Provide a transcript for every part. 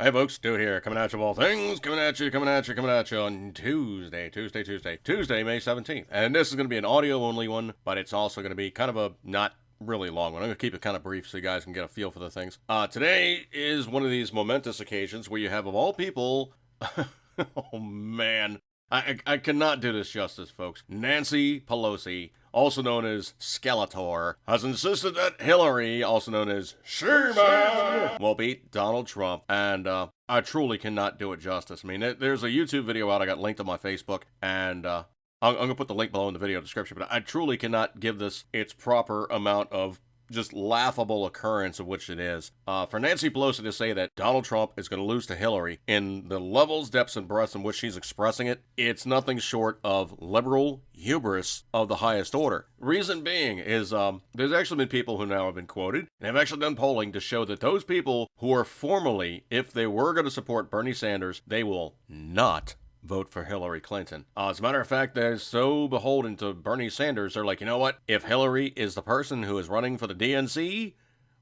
Hey folks, Stu here, coming at you of all things, coming at you on Tuesday, May 17th. And this is going to be an audio only one, but it's also going to be kind of a not really long one. I'm going to keep it kind of brief so you guys can get a feel for the things. Today is one of these momentous occasions where you have, of all people, oh man, I cannot do this justice, folks. Nancy Pelosi, also known as Skeletor, has insisted that Hillary, also known as She-Man, will beat Donald Trump, and I truly cannot do it justice. I mean, there's a YouTube video out I got linked on my Facebook, and I'm going to put the link below in the video description, but I truly cannot give this its proper amount of just laughable occurrence of which it is. For Nancy Pelosi to say that Donald Trump is going to lose to Hillary in the levels, depths, and breadths in which she's expressing it, it's nothing short of liberal hubris of the highest order. Reason being is there's actually been people who now have been quoted and have actually done polling to show that those people who are formally, if they were going to support Bernie Sanders, they will not vote for Hillary Clinton. As a matter of fact, they're so beholden to Bernie Sanders, they're like, you know what? If Hillary is the person who is running for the DNC,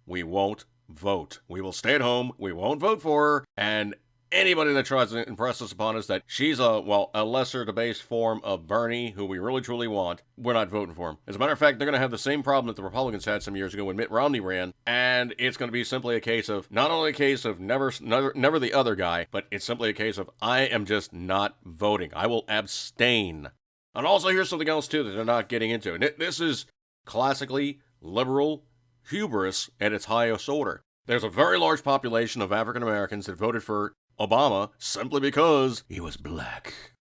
we won't vote. We will stay at home. We won't vote for her. And anybody that tries to impress us upon us that she's a lesser debased form of Bernie, who we really truly want, we're not voting for him. As a matter of fact, they're going to have the same problem that the Republicans had some years ago when Mitt Romney ran, and it's going to be simply a case of, not only a case of never the other guy, but it's simply a case of, I am just not voting. I will abstain. And also, here's something else, too, that they're not getting into. And this is classically liberal hubris at its highest order. There's a very large population of African Americans that voted for Obama simply because he was black.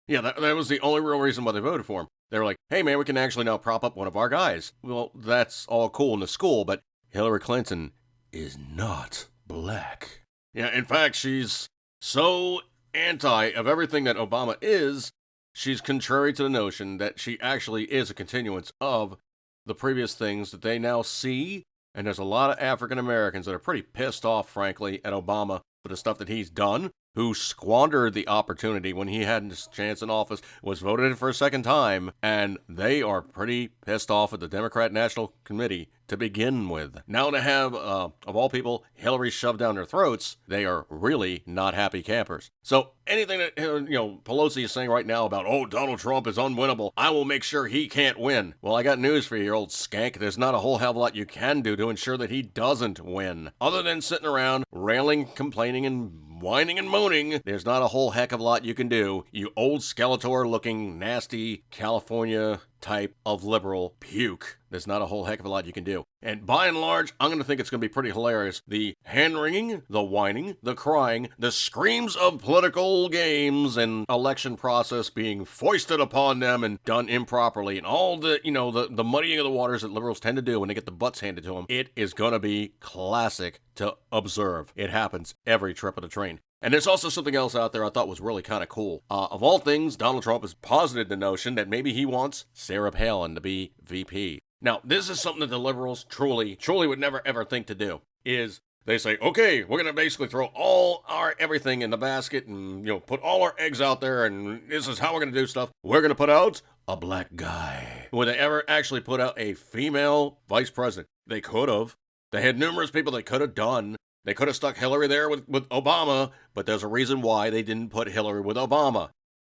Yeah, that was the only real reason why they voted for him. They were like, hey man, we can actually now prop up one of our guys. Well, that's all cool in the school, but Hillary Clinton is not black. Yeah, in fact, she's so anti of everything that Obama is, she's contrary to the notion that she actually is a continuance of the previous things that they now see. And there's a lot of African Americans that are pretty pissed off, frankly, at Obama for the stuff that he's done, who squandered the opportunity when he had his chance in office, was voted in for a second time, and they are pretty pissed off at the Democrat National Committee to begin with. Now to have, of all people, Hillary shoved down their throats, they are really not happy campers. So anything that, Pelosi is saying right now about, oh, Donald Trump is unwinnable, I will make sure he can't win. Well, I got news for you, you old skank. There's not a whole hell of a lot you can do to ensure that he doesn't win. Other than sitting around, railing, complaining, and whining and moaning, there's not a whole heck of a lot you can do, you old Skeletor-looking, nasty California type of liberal puke. There's not a whole heck of a lot you can do. And by and large, I'm going to think it's going to be pretty hilarious. The hand-wringing, the whining, the crying, the screams of political games and election process being foisted upon them and done improperly, and all the, the muddying of the waters that liberals tend to do when they get the butts handed to them, it is going to be classic to observe. It happens every trip of the train. And there's also something else out there I thought was really kind of cool. Of all things, Donald Trump has posited the notion that maybe he wants Sarah Palin to be VP. Now, this is something that the liberals truly would never ever think to do, is they say, okay, we're going to basically throw all our everything in the basket and, put all our eggs out there, and this is how we're going to do stuff. We're going to put out a black guy. Would they ever actually put out a female vice president? They could have. They had numerous people they could have done. They could have stuck Hillary there with Obama, but there's a reason why they didn't put Hillary with Obama.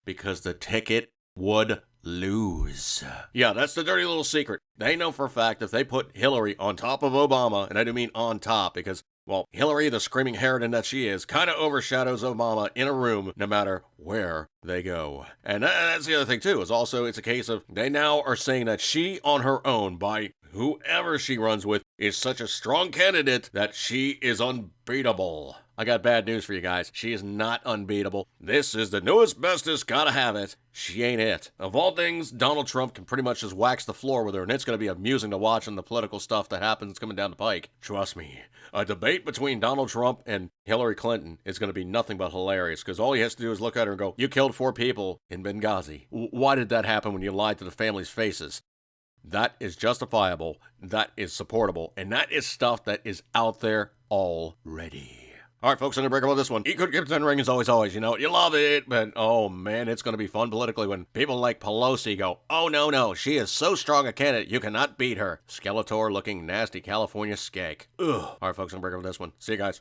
Because the ticket would lose. Yeah, that's the dirty little secret. They know for a fact if they put Hillary on top of Obama, and I do mean on top because, well, Hillary, the screaming harridan that she is, kind of overshadows Obama in a room no matter where they go. And that's the other thing, too, is also it's a case of they now are saying that she on her own, by whoever she runs with, is such a strong candidate that she is unbeatable. I got bad news for you guys. She is not unbeatable. This is the newest, bestest, gotta have it. She ain't it. Of all things, Donald Trump can pretty much just wax the floor with her, and it's going to be amusing to watch in the political stuff that happens coming down the pike. Trust me. A debate between Donald Trump and Hillary Clinton is going to be nothing but hilarious, because all he has to do is look at her and go, you killed 4 people in Benghazi. Why did that happen when you lied to the families' faces? That is justifiable, that is supportable, and that is stuff that is out there already. All right, folks, I'm going to break up on this one. Eat good, give 10 ring as always, you love it, but oh man, it's going to be fun politically when people like Pelosi go, oh no, she is so strong a candidate, you cannot beat her. Skeletor looking nasty California skank. Ugh. All right, folks, I'm going to break up on this one. See you guys.